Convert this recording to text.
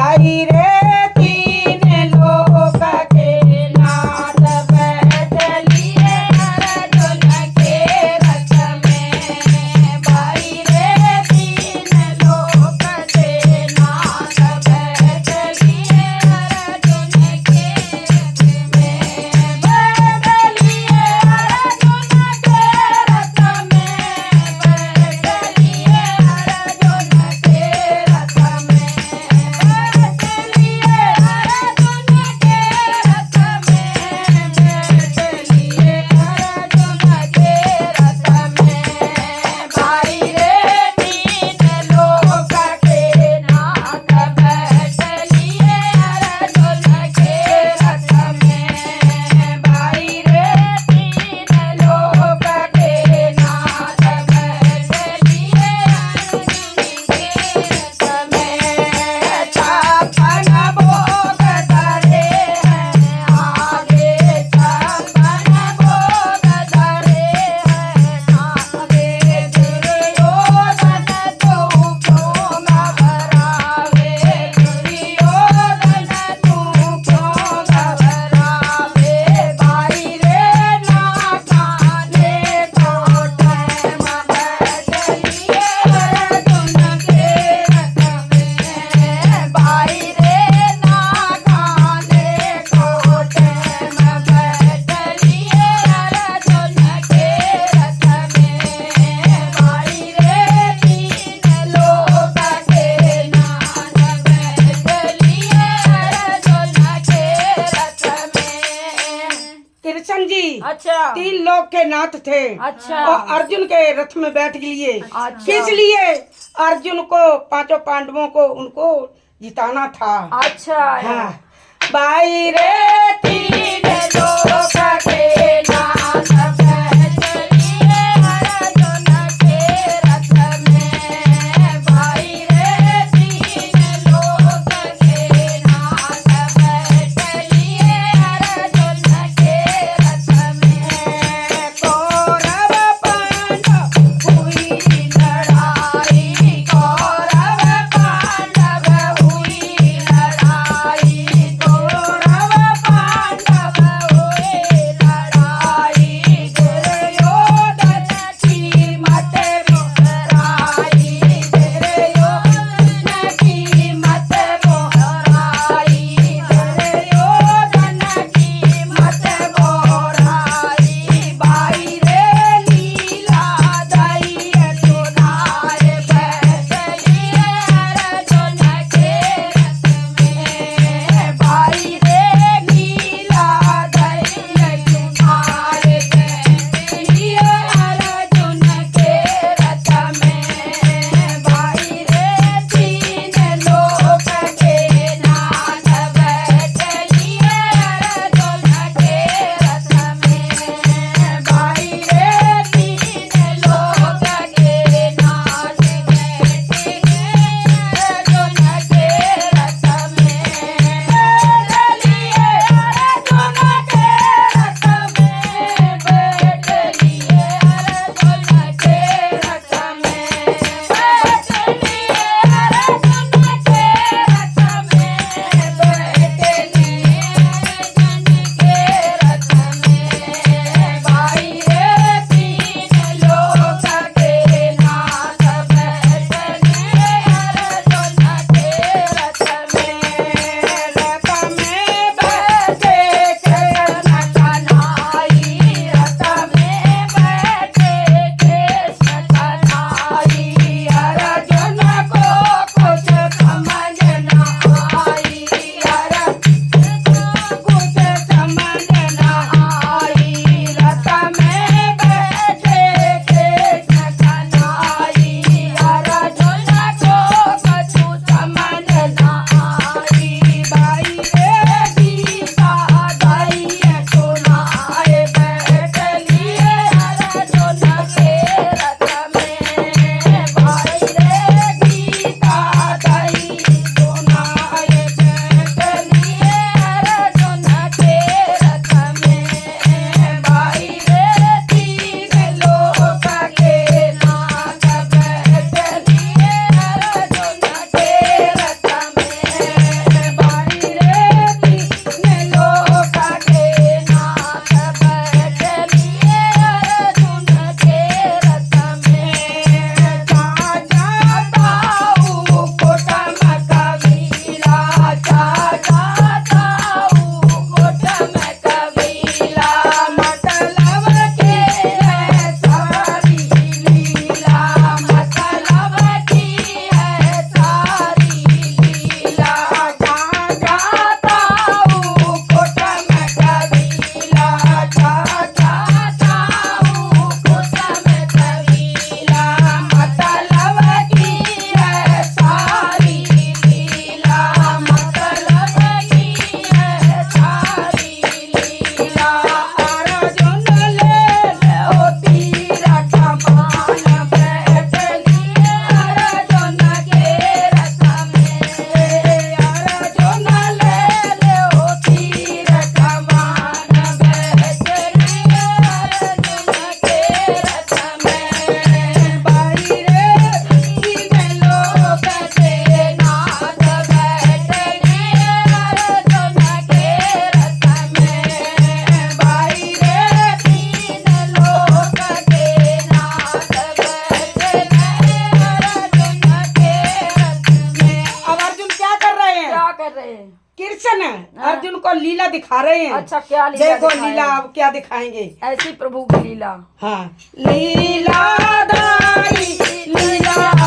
भाई रे तीन लोक के नाथ बैठ लिए अर्जुन के रथ में। भाई रे तीन लोक के नाथ बैठ लिए अर्जुन के रथ में। बैठ लिए अर्जुन के रथ में। बैठ लिए अर्जुन के रथ में। बैठ लिए अर्जुन के रथ में। बैठ लिए अर्जुन के रथ में। भाई रे तीन लोक के नाथ बैठ लिए अर्जुन के रथ में। भाई रे तीन लोक के नाथ बैठ लिए अर्जुन के रथ में। छप्पन भोग धरे हैं आगे। छप्पन भोग धरे हैं आगे। दुर्योधन तू क्यों घबरावे। दुर्योधन तू क्यों घबरावे। भाई रे ना खाने को टाइम बैठ लिए अर्जुन के रथ में। भाई रे ना खाने को टाइम बैठ लिए अर्जुन के रथ में। भाई रे तीन लोक के नाथ बैठ लिए अर्जुन के रथ में। कृष्ण जी अच्छा तीन लोक के नाथ थे अच्छा और अर्जुन के रथ में बैठ लिए। अच्छा। किस लिए? अर्जुन को, पांचों पांडवों को उनको जिताना था। अच्छा हाँ। भाई रे तीन लोक के नाथ बैठ लिए अर्जुन के रथ में। भाई रे तीन लोक के नाथ बैठ लिए अर्जुन के रथ में। कौरव पांडव हुई लड़ाई। कौरव पांडव हुई लड़ाई। कौरव पांडव हुई रहे हैं? कृष्ण अर्जुन को लीला दिखा रहे हैं। अच्छा, क्या लीला देखो दिखाएं? लीला अब क्या दिखाएंगे। ऐसी प्रभु की लीला। हाँ लीला दाई लीला